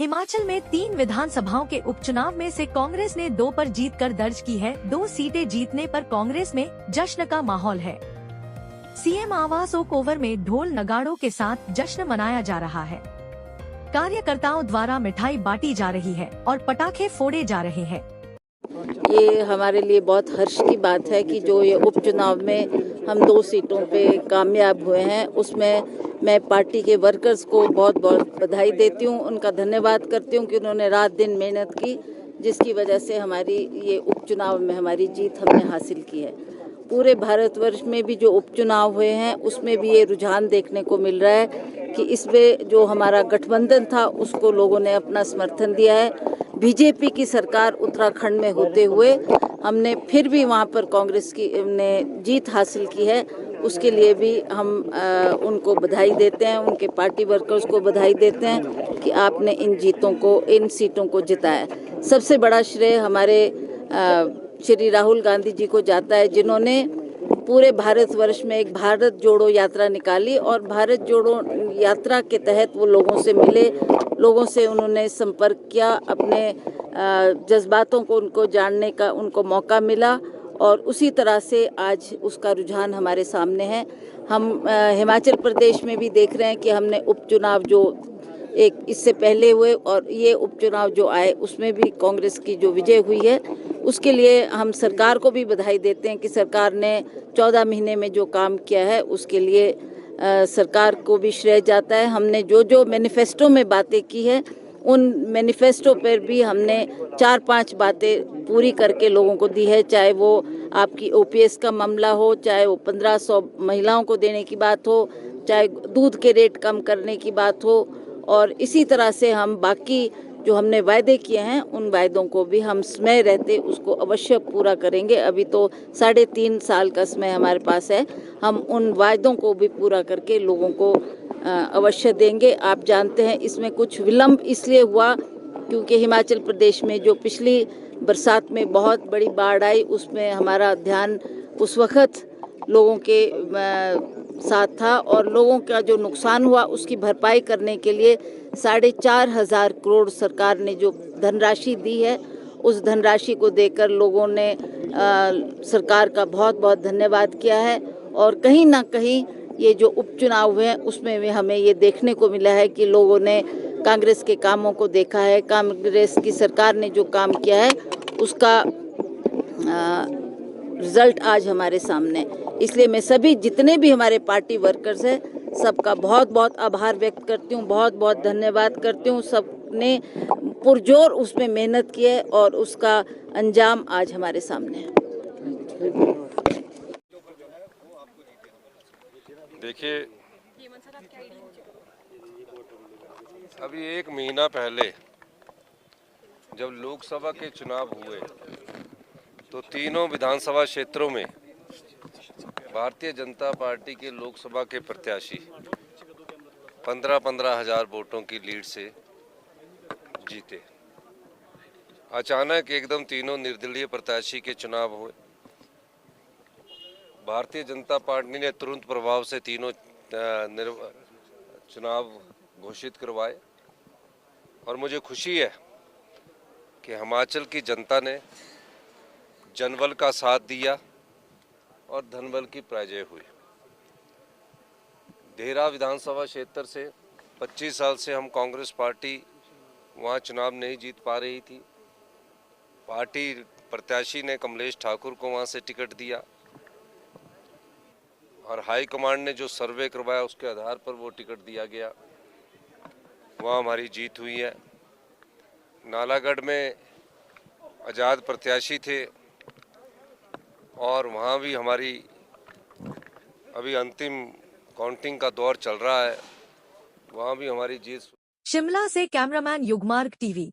हिमाचल में 3 विधानसभाओं के उपचुनाव में से कांग्रेस ने 2 पर जीत कर दर्ज की है। 2 सीटें जीतने पर कांग्रेस में जश्न का माहौल है। सीएम आवास ओक ओवर में ढोल नगाड़ों के साथ जश्न मनाया जा रहा है। कार्यकर्ताओं द्वारा मिठाई बांटी जा रही है और पटाखे फोड़े जा रहे हैं। ये हमारे लिए बहुत हर्ष की बात है कि जो ये उपचुनाव में हम 2 सीटों पे कामयाब हुए हैं, उसमें मैं पार्टी के वर्कर्स को बहुत बहुत बधाई देती हूँ, उनका धन्यवाद करती हूँ कि उन्होंने रात दिन मेहनत की, जिसकी वजह से हमारी ये उपचुनाव में हमारी जीत हमने हासिल की है। पूरे भारतवर्ष में भी जो उपचुनाव हुए हैं उसमें भी ये रुझान देखने को मिल रहा है कि इसमें जो हमारा गठबंधन था उसको लोगों ने अपना समर्थन दिया है। बीजेपी की सरकार उत्तराखंड में होते हुए हमने फिर भी वहाँ पर कांग्रेस की ने जीत हासिल की है, उसके लिए भी हम उनको बधाई देते हैं, उनके पार्टी वर्कर्स को बधाई देते हैं कि आपने इन सीटों को जिताया। सबसे बड़ा श्रेय हमारे श्री राहुल गांधी जी को जाता है, जिन्होंने पूरे भारतवर्ष में एक भारत जोड़ो यात्रा निकाली और भारत जोड़ो यात्रा के तहत वो लोगों से मिले, लोगों से उन्होंने संपर्क किया, अपने जज्बातों को उनको जानने का उनको मौका मिला और उसी तरह से आज उसका रुझान हमारे सामने है। हम हिमाचल प्रदेश में भी देख रहे हैं कि हमने उपचुनाव जो एक इससे पहले हुए और ये उपचुनाव जो आए उसमें भी कांग्रेस की जो विजय हुई है, उसके लिए हम सरकार को भी बधाई देते हैं कि सरकार ने 14 महीने में जो काम किया है उसके लिए सरकार को भी श्रेय जाता है। हमने जो मैनिफेस्टो में बातें की है, उन मैनिफेस्टो पर भी हमने 4-5 बातें पूरी करके लोगों को दी है, चाहे वो आपकी ओपीएस का मामला हो, चाहे वो 1500 महिलाओं को देने की बात हो, चाहे दूध के रेट कम करने की बात हो, और इसी तरह से हम बाकी जो हमने वायदे किए हैं उन वायदों को भी हम समय रहते उसको अवश्य पूरा करेंगे। अभी तो 3.5 साल का समय हमारे पास है, हम उन वायदों को भी पूरा करके लोगों को अवश्य देंगे। आप जानते हैं इसमें कुछ विलंब इसलिए हुआ क्योंकि हिमाचल प्रदेश में जो पिछली बरसात में बहुत बड़ी बाढ़ आई, उसमें हमारा ध्यान उस वक्त लोगों के साथ था और लोगों का जो नुकसान हुआ उसकी भरपाई करने के लिए 4,500 करोड़ सरकार ने जो धनराशि दी है, उस धनराशि को देकर लोगों ने सरकार का बहुत बहुत धन्यवाद किया है। और कहीं ना कहीं ये जो उपचुनाव हुए हैं उसमें भी हमें ये देखने को मिला है कि लोगों ने कांग्रेस के कामों को देखा है, कांग्रेस की सरकार ने जो काम किया है उसका रिजल्ट आज हमारे सामने। इसलिए मैं सभी जितने भी हमारे पार्टी वर्कर्स हैं सबका बहुत बहुत आभार व्यक्त करती हूँ, बहुत बहुत धन्यवाद करती हूँ। सबने पुरजोर उसमें मेहनत की है और उसका अंजाम आज हमारे सामने है। देखिए, अभी 1 महीना पहले जब लोकसभा के चुनाव हुए तो तीनों विधानसभा क्षेत्रों में भारतीय जनता पार्टी के लोकसभा के प्रत्याशी 15-15 हजार वोटों की लीड से जीते। अचानक एकदम तीनों निर्दलीय प्रत्याशी के चुनाव हुए। भारतीय जनता पार्टी ने तुरंत प्रभाव से तीनों चुनाव घोषित करवाए और मुझे खुशी है कि हिमाचल की जनता ने जनबल का साथ दिया और धनबल की पराजय हुई। देहरा विधानसभा क्षेत्र से 25 साल से हम कांग्रेस पार्टी वहां चुनाव नहीं जीत पा रही थी। पार्टी प्रत्याशी ने कमलेश ठाकुर को वहां से टिकट दिया और हाई कमांड ने जो सर्वे करवाया उसके आधार पर वो टिकट दिया गया, वहाँ हमारी जीत हुई है। नालागढ़ में आज़ाद प्रत्याशी थे और वहाँ भी हमारी अभी अंतिम काउंटिंग का दौर चल रहा है, वहाँ भी हमारी जीत। शिमला से कैमरामैन युगमार्ग टीवी।